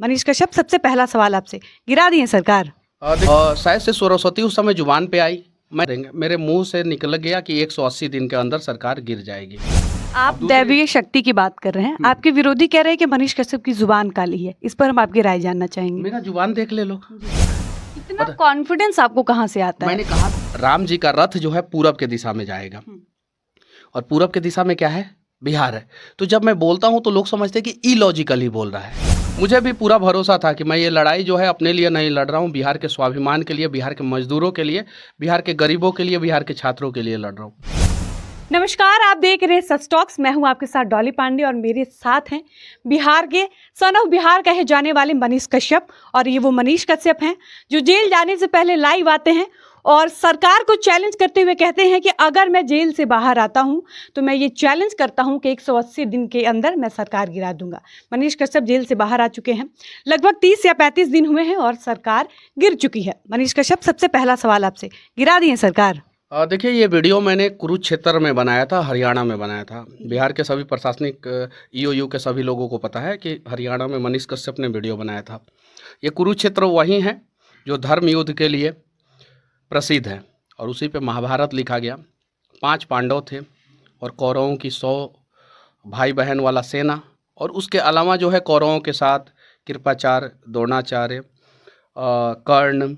मनीष कश्यप, सबसे पहला सवाल आपसे, गिरा दी है सरकार? शायद से सरस्वती उस समय जुबान पे आई, मेरे मुंह से निकल गया कि 180 दिन के अंदर सरकार गिर जाएगी। आप दैवीय शक्ति की बात कर रहे हैं, आपके विरोधी कह रहे हैं कि मनीष कश्यप की जुबान काली है। इस पर हम आपकी राय जानना चाहेंगे। मेरा जुबान देख ले लो। इतना कॉन्फिडेंस आपको कहाँ से आता है? मैंने कहा राम जी का रथ जो है पूरब के दिशा में जाएगा, और पूरब के दिशा में क्या है? बिहार है। तो जब मैं बोलता हूं तो लोग समझते हैं कि इलॉजिकली बोल रहा है। मुझे भी पूरा भरोसा था कि मैं ये लड़ाई जो है अपने लिए नहीं लड़ रहा हूँ, बिहार के स्वाभिमान के लिए, बिहार के मजदूरों के लिए, बिहार के गरीबों के लिए, बिहार के छात्रों के लिए लड़ रहा हूँ। नमस्कार, आप देख रहे हैं सच टॉक्स। मैं हूं आपके साथ डॉली पांडे और मेरे साथ हैं बिहार के सन ऑफ बिहार कहे जाने वाले मनीष कश्यप। और ये वो मनीष कश्यप हैं जो जेल जाने से पहले लाइव आते हैं और सरकार को चैलेंज करते हुए कहते हैं कि अगर मैं जेल से बाहर आता हूं तो मैं ये चैलेंज करता हूं कि 180 दिन के अंदर मैं सरकार गिरा दूंगा। मनीष कश्यप जेल से बाहर आ चुके हैं, लगभग 30 या 35 दिन हुए हैं और सरकार गिर चुकी है। मनीष कश्यप, सबसे पहला सवाल आपसे, गिरा दी है सरकार? देखिए, ये वीडियो मैंने कुरुक्षेत्र में बनाया था, हरियाणा में बनाया था। बिहार के सभी प्रशासनिक ईओयू के सभी लोगों को पता है कि हरियाणा में मनीष कश्यप ने वीडियो बनाया था। ये कुरुक्षेत्र वही है जो धर्म युद्ध के लिए प्रसिद्ध है, और उसी पे महाभारत लिखा गया। 5 पांडव थे और कौरवों की 100 भाई बहन वाला सेना, और उसके अलावा जो है कौरवों के साथ कृपाचार्य, द्रोणाचार्य, कर्ण,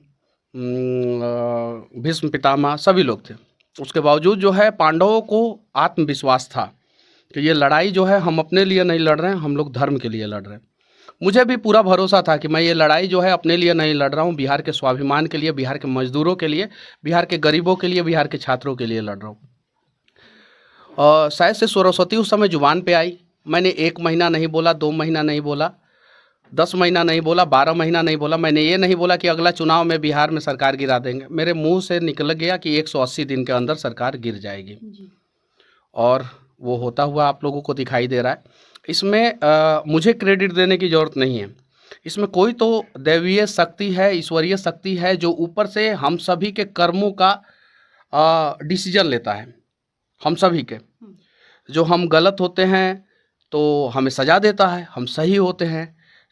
भीष्म पितामह सभी लोग थे। उसके बावजूद जो है पांडवों को आत्मविश्वास था कि ये लड़ाई जो है हम अपने लिए नहीं लड़ रहे हैं, हम लोग धर्म के लिए लड़ रहे हैं। मुझे भी पूरा भरोसा था कि मैं ये लड़ाई जो है अपने लिए नहीं लड़ रहा हूँ, बिहार के स्वाभिमान के लिए, बिहार के मजदूरों के लिए, बिहार के गरीबों के लिए, बिहार के छात्रों के लिए लड़ रहा हूँ। और शायद से सरस्वती उस समय जुबान पे आई। मैंने 1 महीना नहीं बोला, 2 महीना नहीं बोला, 10 महीना नहीं बोला, 12 महीना नहीं बोला। मैंने ये नहीं बोला कि अगला चुनाव में बिहार में सरकार गिरा देंगे। मेरे मुंह से निकल गया कि 180 दिन के अंदर सरकार गिर जाएगी, और वो होता हुआ आप लोगों को दिखाई दे रहा है। इसमें मुझे क्रेडिट देने की ज़रूरत नहीं है। इसमें कोई तो दैवीय शक्ति है, ईश्वरीय शक्ति है, जो ऊपर से हम सभी के कर्मों का डिसीजन लेता है। हम सभी के, जो हम गलत होते हैं तो हमें सज़ा देता है, हम सही होते हैं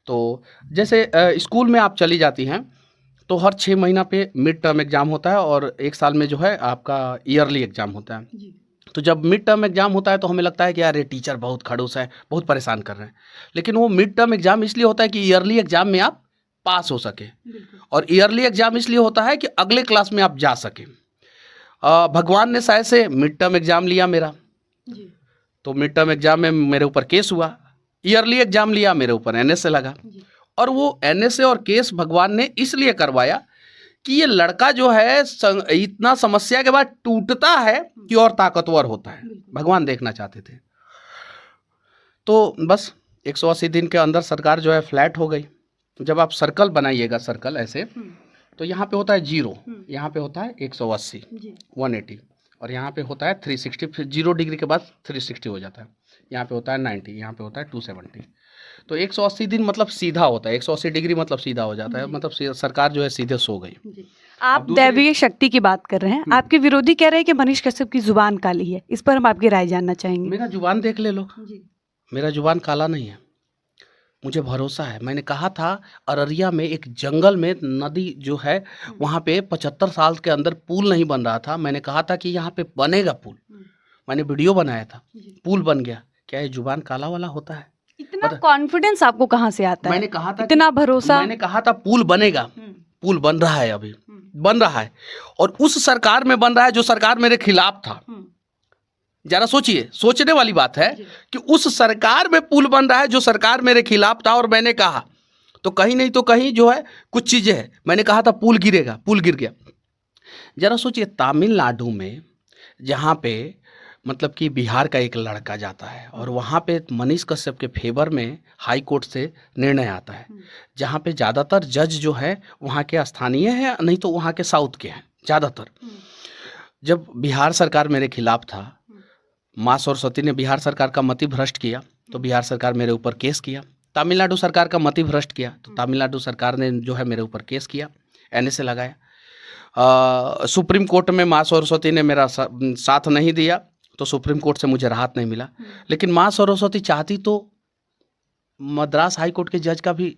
तो जैसे स्कूल में आप चली जाती हैं तो हर 6 महीना पे मिड टर्म एग्ज़ाम होता है, और 1 साल में जो है आपका ईयरली एग्ज़ाम होता है। तो जब मिड टर्म एग्ज़ाम होता है तो हमें लगता है कि यार ये टीचर बहुत खड़ूस है, बहुत परेशान कर रहे हैं। लेकिन वो मिड टर्म एग्ज़ाम इसलिए होता है कि ईयरली एग्ज़ाम में आप पास हो सके, और ईयरली एग्ज़ाम इसलिए होता है कि अगले क्लास में आप जा सकें। भगवान ने शायद से मिड टर्म एग्ज़ाम लिया मेरा, तो मिड टर्म एग्ज़ाम में मेरे ऊपर केस हुआ। ईयरली एग्ज़ाम लिया, मेरे ऊपर एनएसए लगा, और वो एनएसए और केस भगवान ने इसलिए करवाया कि ये लड़का जो है इतना समस्या के बाद टूटता है कि और ताकतवर होता है। भगवान देखना चाहते थे। तो बस 180 दिन के अंदर सरकार जो है फ्लैट हो गई। जब आप सर्कल बनाइएगा, सर्कल ऐसे, तो यहाँ पे होता है 0, यहाँ पे होता है 180, 180, और यहाँ पे होता है 360। फिर 0 डिग्री के बाद 360 हो जाता है। यहाँ पे होता है 90, यहाँ पे होता है 270। तो 180 दिन मतलब सीधा होता है, 180 डिग्री मतलब सीधा हो जाता है, मतलब सरकार जो है सीधे सो गई। आप दैवीय शक्ति की बात कर रहे हैं, आपके विरोधी कह रहे हैं कि मनीष कश्यप की जुबान काली है। इस पर हम आपकी राय जानना चाहेंगे। मेरा जुबान देख ले लो। मेरा जुबान काला नहीं है, मुझे भरोसा है। मैंने कहा था अररिया में एक जंगल में नदी जो है वहाँ पे 75 साल के अंदर पुल नहीं बन रहा था। मैंने कहा था कि यहाँ पे बनेगा पुल, मैंने वीडियो बनाया था, पुल बन गया। क्या ये जुबान काला वाला होता है? इतना कॉन्फिडेंस आपको कहाँ से आता है? मैंने कहा था, इतना भरोसा। मैंने कहा था पुल बनेगा, पुल बन रहा है, अभी बन रहा है, और उस सरकार में बन रहा है जो सरकार मेरे खिलाफ था। जरा सोचिए, सोचने वाली बात है कि उस सरकार में पुल बन रहा है जो सरकार मेरे खिलाफ था, और मैंने कहा तो कहीं नहीं तो कहीं जो है कुछ चीजें हैं। मैंने कहा था पुल गिरेगा, पुल गिर गया। जरा सोचिए, तमिलनाडु में जहाँ पे मतलब कि बिहार का एक लड़का जाता है, और वहाँ पे मनीष कश्यप के फेवर में हाई कोर्ट से निर्णय आता है, जहाँ पे ज़्यादातर जज जो है वहाँ के स्थानीय हैं, नहीं तो वहाँ के साउथ के हैं ज़्यादातर। जब बिहार सरकार मेरे खिलाफ था, माँ सरस्वती ने बिहार सरकार का मति भ्रष्ट किया, तो बिहार सरकार मेरे ऊपर केस किया। तमिलनाडु सरकार का मति भ्रष्ट किया, तो तमिलनाडु सरकार ने जो है मेरे ऊपर केस किया, एनएसए लगाया। सुप्रीम कोर्ट में माँ सरस्वती ने मेरा साथ नहीं दिया, तो सुप्रीम कोर्ट से मुझे राहत नहीं मिला। लेकिन माँ सरस्वती चाहती तो मद्रास हाई कोर्ट के जज का भी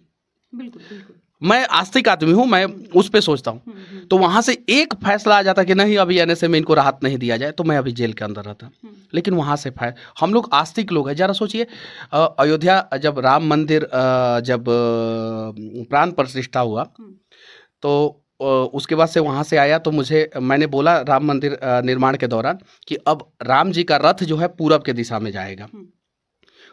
बिल्कुल बिल्कुल। मैं आस्तिक आदमी हूँ, मैं उस पे सोचता हूँ। तो वहाँ से एक फैसला आ जाता कि नहीं अभी एनएसए में इनको राहत नहीं दिया जाए, तो मैं अभी जेल के अंदर रहता। लेकिन वहाँ से हम लोग आस्तिक लोग हैं। जरा सोचिए, अयोध्या जब राम मंदिर जब प्राण प्रतिष्ठा हुआ, तो उसके बाद से वहाँ से आया, तो मैंने बोला राम मंदिर निर्माण के दौरान कि अब राम जी का रथ जो है पूरब के दिशा में जाएगा,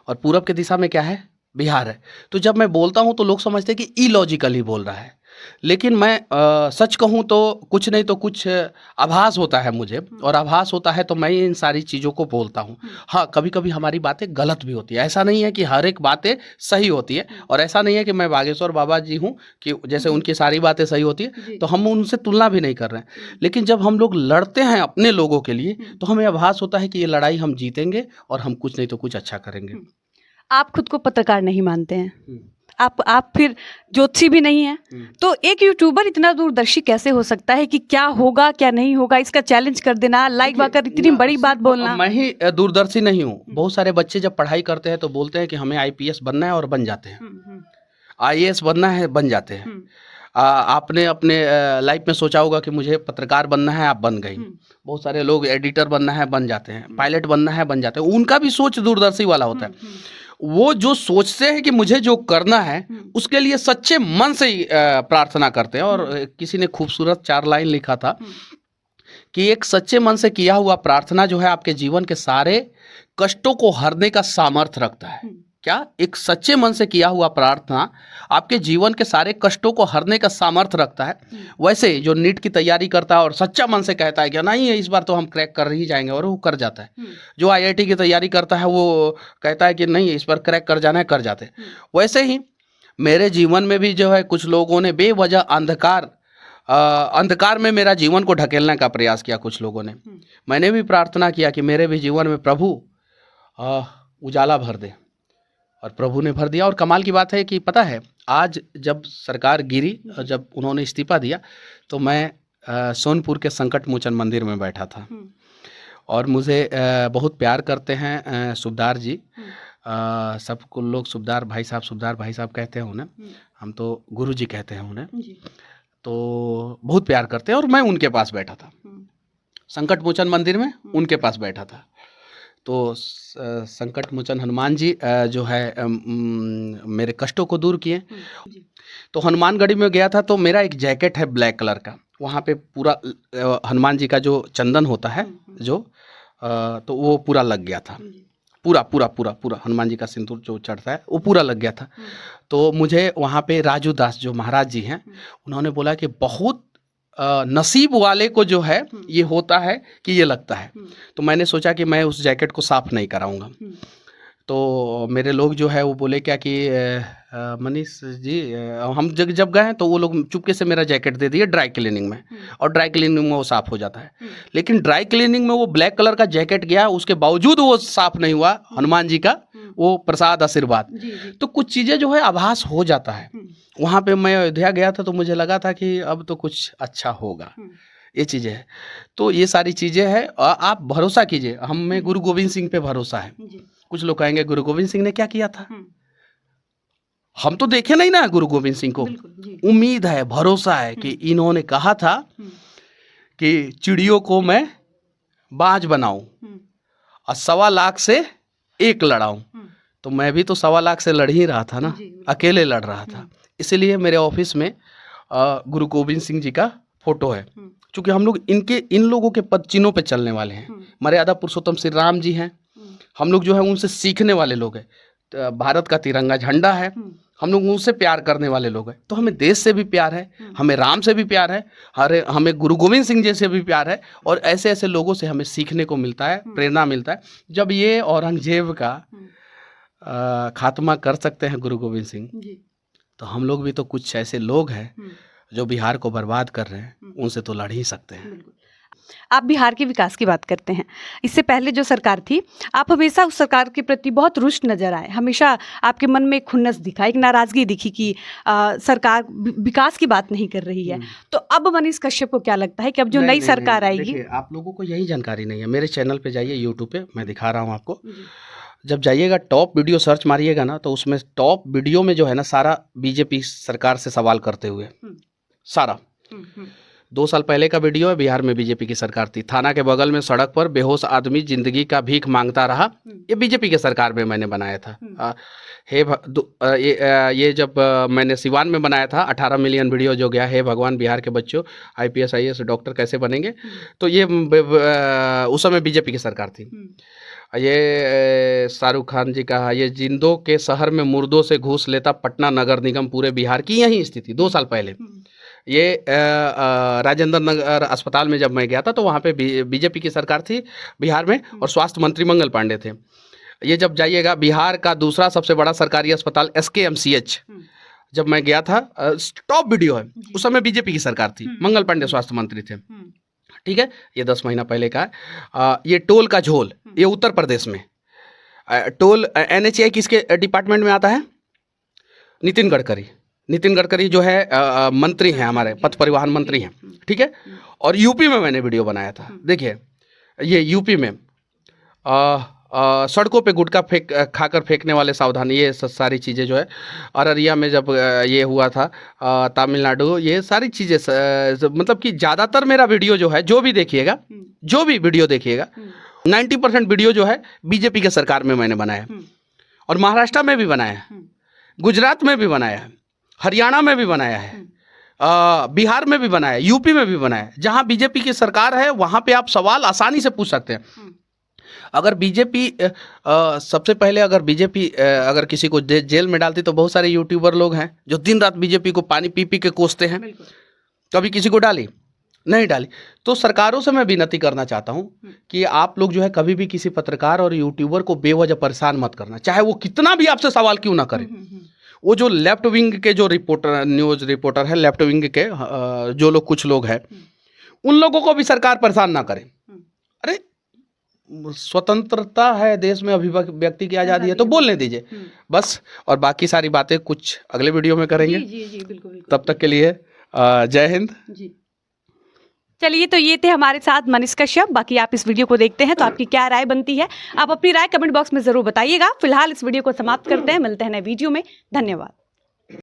और पूरब के दिशा में क्या है, बिहार है। तो जब मैं बोलता हूँ तो लोग समझते हैं कि इलॉजिकली बोल रहा है, लेकिन मैं सच कहूँ तो कुछ नहीं तो कुछ आभास होता है मुझे, और आभास होता है तो मैं इन सारी चीज़ों को बोलता हूँ। हाँ, कभी कभी हमारी बातें गलत भी होती है, ऐसा नहीं है कि हर एक बातें सही होती है, और ऐसा नहीं है कि मैं बागेश्वर बाबा जी हूँ कि जैसे उनकी सारी बातें सही होती है, तो हम उनसे तुलना भी नहीं कर रहे हैं। लेकिन जब हम लोग लड़ते हैं अपने लोगों के लिए, तो हमें आभास होता है कि ये लड़ाई हम जीतेंगे और हम कुछ नहीं तो कुछ अच्छा करेंगे। आप खुद को पत्रकार नहीं मानते हैं, आप फिर ज्योतिषी भी नहीं है, तो एक यूट्यूबर इतना दूरदर्शी कैसे हो सकता है कि क्या होगा क्या नहीं होगा इसका चैलेंज कर देना, लाइव आकर इतनी बड़ी बात बोलना। मैं ही दूरदर्शी नहीं हूँ, बहुत सारे बच्चे जब पढ़ाई करते हैं तो बोलते हैं कि हमें आईपीएस बनना है और बन जाते हैं, आईएएस बनना है बन जाते हैं। आपने अपने लाइफ में सोचा होगा कि मुझे पत्रकार बनना है, आप बन गई। बहुत सारे लोग एडिटर बनना है बन जाते हैं, पायलट बनना है बन जाते हैं। उनका भी सोच दूरदर्शी वाला होता है। वो जो सोचते हैं कि मुझे जो करना है उसके लिए सच्चे मन से ही प्रार्थना करते हैं। और किसी ने खूबसूरत 4 लाइन लिखा था कि एक सच्चे मन से किया हुआ प्रार्थना जो है आपके जीवन के सारे कष्टों को हरने का सामर्थ्य रखता है। क्या? एक सच्चे मन से किया हुआ प्रार्थना आपके जीवन के सारे कष्टों को हरने का सामर्थ्य रखता है। वैसे जो नीट की तैयारी करता है और सच्चा मन से कहता है कि नहीं इस बार तो हम क्रैक कर ही जाएंगे, और वो कर जाता है। जो आईआईटी की तैयारी करता है वो कहता है कि नहीं इस बार क्रैक कर जाना है, कर जाते हैं। वैसे ही मेरे जीवन में भी जो है कुछ लोगों ने बेवजह अंधकार में मेरा जीवन को ढकेलने का प्रयास किया कुछ लोगों ने। मैंने भी प्रार्थना किया कि मेरे भी जीवन में प्रभु उजाला भर दे, और प्रभु ने भर दिया। और कमाल की बात है कि पता है आज जब सरकार गिरी और जब उन्होंने इस्तीफा दिया, तो मैं सोनपुर के संकट मोचन मंदिर में बैठा था, और मुझे बहुत प्यार करते हैं सुबदार जी। सबको लोग सुबदार भाई साहब कहते हैं उन्हें, हम तो गुरु जी कहते हैं उन्हें। तो बहुत प्यार करते हैं, और मैं उनके पास बैठा था संकट मोचन मंदिर में, उनके पास बैठा था। तो संकट मोचन हनुमान जी जो है मेरे कष्टों को दूर किए। तो हनुमानगढ़ी में गया था, तो मेरा एक जैकेट है ब्लैक कलर का, वहाँ पे पूरा हनुमान जी का जो चंदन होता है जो तो वो पूरा लग गया था, पूरा हनुमान जी का सिंदूर जो चढ़ता है वो पूरा लग गया था। तो मुझे वहाँ पे राजू दास जो महाराज जी हैं, उन्होंने बोला कि बहुत नसीब वाले को जो है ये होता है कि ये लगता है। तो मैंने सोचा कि मैं उस जैकेट को साफ नहीं कराऊंगा। तो मेरे लोग जो है वो बोले क्या कि मनीष जी हम जब गए तो वो लोग चुपके से मेरा जैकेट दे दिए ड्राई क्लीनिंग में, और ड्राई क्लीनिंग में वो साफ़ हो जाता है। लेकिन ड्राई क्लीनिंग में वो ब्लैक कलर का जैकेट गया, उसके बावजूद वो साफ़ नहीं हुआ। हनुमान जी का वो प्रसाद आशीर्वाद, तो कुछ चीज़ें जो है आभास हो जाता है। वहाँ पे मैं अयोध्या गया था तो मुझे लगा था कि अब तो कुछ अच्छा होगा, ये चीज़ें हैं। तो ये सारी चीज़ें हैं, आप भरोसा कीजिए, हमें गुरु गोविंद सिंह पे भरोसा है। कुछ लोग कहेंगे गुरु गोविंद सिंह ने क्या किया था, हम तो देखे नहीं ना गुरु गोविंद सिंह को। उम्मीद है, भरोसा है कि इन्होंने कहा था कि चिड़ियों को मैं बाज बनाऊं और 1.25 लाख से 1 लड़ाऊं। तो मैं भी तो 1.25 लाख से लड़ ही रहा था ना, अकेले लड़ रहा था। इसीलिए मेरे ऑफिस में गुरु गोविंद सिंह जी का फोटो है, क्योंकि हम लोग इन लोगों के पद चिन्हों पे चलने वाले हैं। मर्यादा पुरुषोत्तम श्री राम जी हैं, हम लोग जो है उनसे सीखने वाले लोग हैं। भारत का तिरंगा झंडा है, हम लोग उनसे प्यार करने वाले लोग हैं। तो हमें देश से भी प्यार है, हमें राम से भी प्यार है, हमें गुरु गोविंद सिंह जी से भी प्यार है, और ऐसे ऐसे लोगों से हमें सीखने को मिलता है, प्रेरणा मिलता है। जब ये औरंगजेब का खात्मा कर सकते हैं गुरु गोविंद सिंह, तो हम लोग भी तो कुछ ऐसे लोग हैं जो बिहार को बर्बाद कर रहे हैं, उनसे तो लड़ ही सकते हैं। आप बिहार के विकास की बात करते हैं, इससे पहले जो सरकार थी आप हमेशा उस सरकार के प्रति बहुत रुष्ट नजर आए, हमेशा आपके मन में खुन्नस दिखा, एक नाराजगी दिखी कि सरकार विकास की बात नहीं कर रही है। तो अब मनीष कश्यप को क्या लगता है कि अब जो नई सरकार आएगी? आप लोगों को यही जानकारी नहीं है, मेरे चैनल पे जाइए, यूट्यूब पे मैं दिखा रहा हूँ आपको। जब जाइएगा टॉप वीडियो सर्च मारिएगा ना, तो उसमें टॉप वीडियो में जो है ना, सारा बीजेपी सरकार से सवाल करते हुए, सारा 2 साल पहले का वीडियो है। बिहार में बीजेपी की सरकार थी, थाना के बगल में सड़क पर बेहोश आदमी जिंदगी का भीख मांगता रहा। ये बीजेपी के सरकार में मैंने बनाया था। ये जब मैंने सिवान में बनाया था, 18 मिलियन वीडियो जो गया, हे भगवान बिहार के बच्चों IPS IAS डॉक्टर कैसे बनेंगे, तो ये उस समय बीजेपी की सरकार थी। ये शाहरुख खान जी का, ये जिंदों के शहर में मुर्दों से घूस लेता पटना नगर निगम पूरे बिहार की यही स्थिति 2 साल पहले। ये राजेंद्र नगर अस्पताल में जब मैं गया था, तो वहाँ पे बीजेपी की सरकार थी बिहार में, और स्वास्थ्य मंत्री मंगल पांडे थे। ये जब जाइएगा, बिहार का दूसरा सबसे बड़ा सरकारी अस्पताल SKMCH, जब मैं गया था, टॉप वीडियो है, उस समय बीजेपी की सरकार थी, मंगल पांडे स्वास्थ्य मंत्री थे। ठीक है, ये 10 महीना पहले का है। ये टोल का झोल, ये उत्तर प्रदेश में टोल NHAI किसके डिपार्टमेंट में आता है? नितिन गडकरी जो है मंत्री हैं, हमारे पथ परिवहन मंत्री हैं। ठीक है, और यूपी में मैंने वीडियो बनाया था। देखिए, ये यूपी में सड़कों पे गुटखा खाकर फेंकने वाले सावधान, ये सारी चीज़ें जो है। अररिया में जब ये हुआ था, तमिलनाडु, ये सारी चीज़ें मतलब कि ज़्यादातर मेरा वीडियो जो है, जो भी वीडियो देखिएगा 90% वीडियो जो है बीजेपी के सरकार में मैंने बनाया है। और महाराष्ट्र में भी बनाया है, गुजरात में भी बनाया है, हरियाणा में भी बनाया है, बिहार में भी बनाया है, यूपी में भी बनाया है। जहाँ बीजेपी की सरकार है, वहाँ पे आप सवाल आसानी से पूछ सकते हैं। अगर बीजेपी सबसे पहले अगर किसी को जेल में डालती, तो बहुत सारे यूट्यूबर लोग हैं जो दिन रात बीजेपी को पानी पी के कोसते हैं। कभी किसी को डाली नहीं डाली। तो सरकारों से मैं विनती करना चाहता हूँ कि आप लोग जो है, कभी भी किसी पत्रकार और यूट्यूबर को बेवजह परेशान मत करना, चाहे वो कितना भी आपसे सवाल क्यों ना करे। वो जो लेफ्ट विंग के जो न्यूज़ रिपोर्टर है, लेफ्ट विंग के जो लोग, कुछ लोग हैं, उन लोगों को भी सरकार परेशान ना करे। अरे, स्वतंत्रता है देश में, अभिव्यक्ति की आज़ादी है, तो बोलने दीजिए बस। और बाकी सारी बातें कुछ अगले वीडियो में करेंगे। जी, बिल्कुल। तब तक के लिए जय हिंद जी। चलिए, तो ये थे हमारे साथ मनीष कश्यप। बाकी आप इस वीडियो को देखते हैं तो आपकी क्या राय बनती है, आप अपनी राय कमेंट बॉक्स में ज़रूर बताइएगा। फिलहाल इस वीडियो को समाप्त करते हैं, मिलते हैं नए वीडियो में। धन्यवाद।